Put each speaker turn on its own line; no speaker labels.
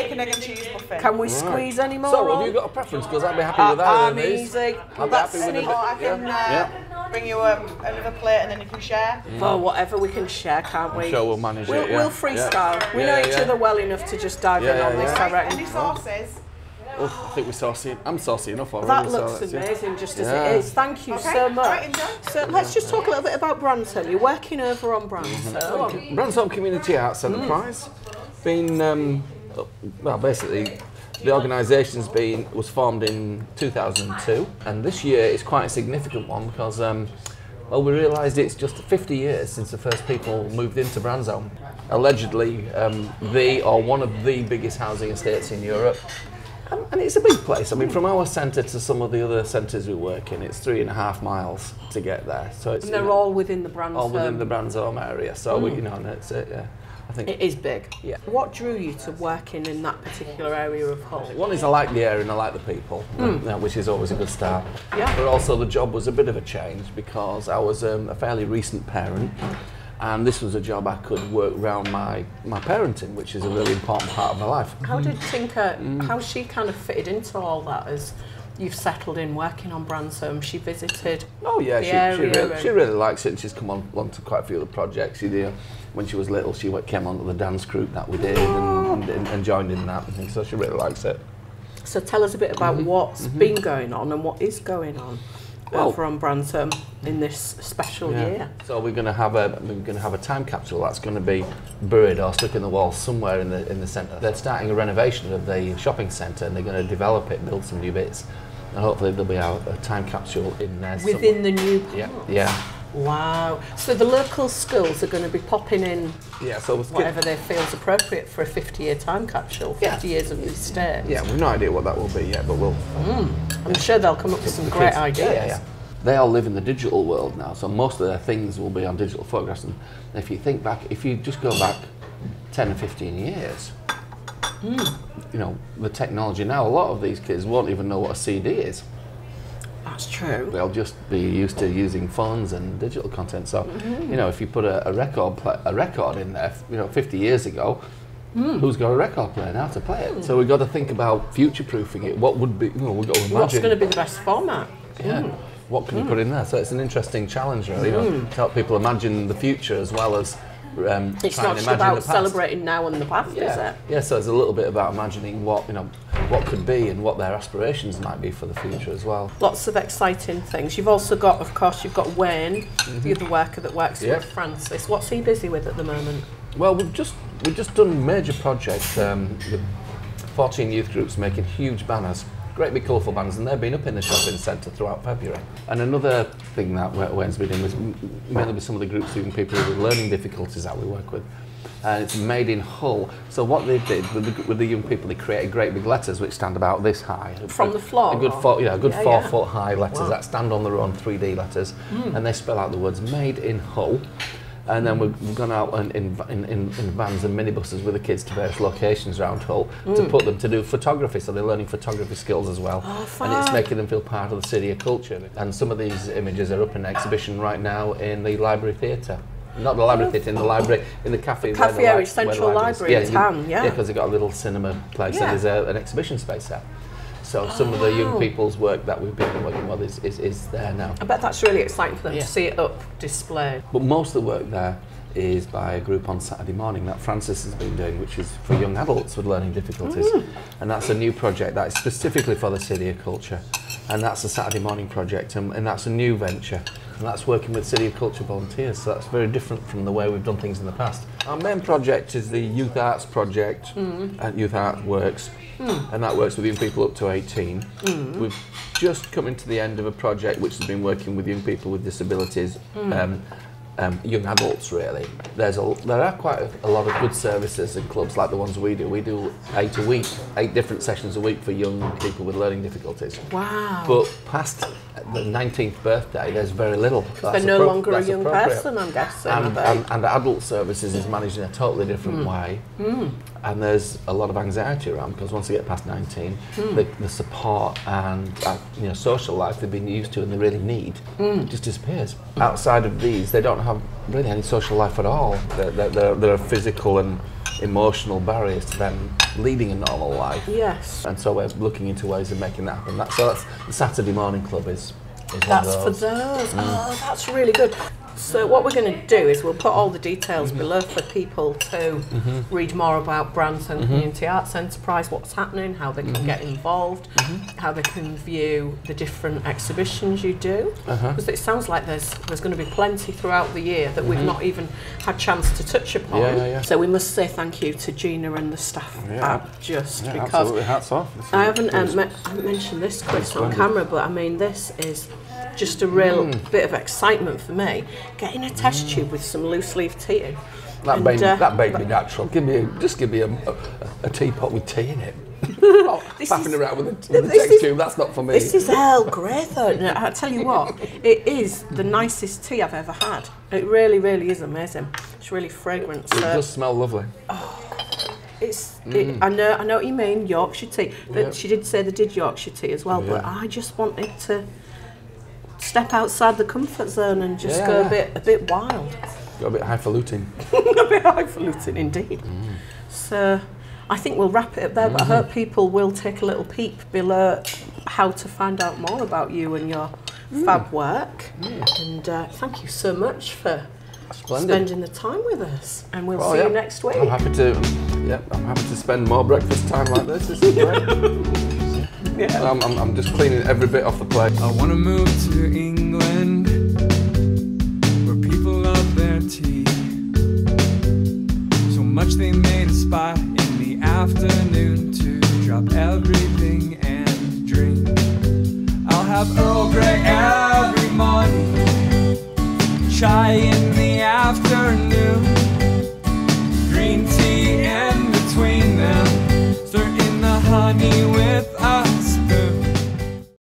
bacon, egg and cheese muffin.
Can we squeeze any more?
So, have you got a preference? Because I'd be happy with that.
I'm easy.
I'd be happy with it.
Or I can bring you another plate and then you can share.
For whatever we can share, can't we?
I'm sure we'll manage it.
We'll freestyle. We know each other well enough to just dive in on this, I reckon.
Any sauces?
Oh, I think we're saucy. I'm saucy enough already.
That looks amazing, just as it is. Thank you so much.
Right,
so let's just talk a little bit about Bransholme. You're working over on Bransholme.
Bransholme Community Arts Enterprise. Been, well, basically, the organisation was formed in 2002, and this year is quite a significant one because, well, we realised it's just 50 years since the first people moved into Bransholme. Allegedly, one of the biggest housing estates in Europe. And it's a big place. I mean, from our centre to some of the other centres we work in, it's 3.5 miles to get there. So it's,
and they're all within the Bransholme.
All within the Bransholme area. So we, and it's I think
it is big.
Yeah.
What drew you to working in that particular area of Hull?
One is I like the area and I like the people, which is always a good start.
Yeah.
But also the job was a bit of a change because I was a fairly recent parent. And this was a job I could work around my parenting, which is a really important part of my life.
How did Tinker, how she kind of fitted into all that as you've settled in working on Bransholme? She visited
she really likes it and she's come on to quite a few of the projects. When she was little, she came onto the dance group that we did and joined in that and things, so she really likes it.
So tell us a bit about what's been going on and what is going on over on Bransholme in this special year.
So we're going to have a time capsule that's going to be buried or stuck in the wall somewhere in the centre. They're starting a renovation of the shopping centre and they're going to develop it, build some new bits, and hopefully there'll be a time capsule in there
within the new park.
Yeah.
Wow. So the local schools are going to be popping in whatever they feel is appropriate for a 50-year time capsule, 50 years of the estate.
Yeah, we've no idea what that will be yet, but we'll...
I'm sure they'll come up with some great ideas.
Yeah. They all live in the digital world now, so most of their things will be on digital photographs. And if you think back, if you just go back 10 or 15 years, the technology now, a lot of these kids won't even know what a CD is.
That's true.
They'll just be used to using phones and digital content. So, if you put a record in there, 50 years ago, who's got a record player now to play it? So we've got to think about future-proofing it. What would be? We've got to imagine.
What's going to be the best format?
Yeah. What can you put in there? So it's an interesting challenge, really, to help people imagine the future as well as
it's not just about celebrating now and the past, is it?
Yeah, so it's a little bit about imagining what could be and what their aspirations might be for the future as well.
Lots of exciting things. You've also got, of course, Wayne, the other worker that works with Francis. What's he busy with at the moment?
Well, we've just done a major project with 14 youth groups making huge banners. Great big colourful banners, and they've been up in the shopping centre throughout February. And another thing that Wayne's been doing was mainly with some of the groups of young people with learning difficulties that we work with. And it's made in Hull. So what they did with the young people, they created great big letters which stand about this high.
From the floor?
A good 4 foot high letters that stand on their own, 3D letters, and they spell out the words "Made in Hull." And then we've gone out in vans and minibuses with the kids to various locations around Hull to put them to do photography, so they're learning photography skills as well. And it's making them feel part of the city of culture. And some of these images are up in exhibition right now in the Library Theatre. Not the Library Theatre, in the library, in the cafe.
Cafe area, Central Library in town,
Yeah, because they've got a little cinema place and there's an exhibition space there. So some of the young people's work that we've been working with is there now.
I bet that's really exciting for them to see it up displayed.
But most of the work there is by a group on Saturday morning that Francis has been doing, which is for young adults with learning difficulties. And that's a new project that is specifically for the City of Culture. And that's a Saturday morning project, and that's a new venture. And that's working with City of Culture volunteers, so that's very different from the way we've done things in the past. Our main project is the Youth Arts Project at Youth Art Works, and that works with young people up to 18. We've just come into the end of a project which has been working with young people with disabilities, young adults really. There are quite a lot of good services and clubs like the ones we do. We do 8 a week, 8 different sessions a week for young people with learning difficulties.
Wow.
But past the 19th birthday, there's very little.
They're no longer a young person, I'm guessing.
And adult services is managed in a totally different way. And there's a lot of anxiety around because once they get past 19, the support and social life they've been used to and they really need just disappears. Outside of these, they don't have really any social life at all. There are physical and emotional barriers to them leading a normal life.
Yes.
And so we're looking into ways of making that happen. So that's the Saturday Morning Club is
that's for those. Oh, that's really good. So what we're going to do is we'll put all the details below for people to read more about Bransholme Community Arts Enterprise, what's happening, how they can get involved, how they can view the different exhibitions you do. Because it sounds like there's going to be plenty throughout the year that we've not even had chance to touch upon. So we must say thank you to Gina and the staff at Just, because
absolutely, hats off.
I haven't mentioned this, Chris, on camera, but I mean this is just a real bit of excitement for me, getting a test tube with some loose leaf tea in.
That made me natural. Just give me a teapot with tea in it. Faffing around with the test tube, that's not for me.
This is Earl Grey though. No, I tell you what, it is the nicest tea I've ever had. It really, really is amazing. It's really fragrant.
It does smell lovely.
I know what you mean, Yorkshire tea. She did say they did Yorkshire tea as well, but I just wanted to step outside the comfort zone and just go a bit wild.
Go a bit highfalutin.
A bit highfalutin indeed. So I think we'll wrap it up there, but I hope people will take a little peek below how to find out more about you and your fab work. And thank you so much for spending the time with us. And we'll see you next week.
I'm happy to spend more breakfast time like this. This is great. I'm just cleaning every bit off the plate.
I want to move to England, where people love their tea. So much they made a spot in the afternoon to drop everything and drink. I'll have Earl Grey every morning, chai in the afternoon.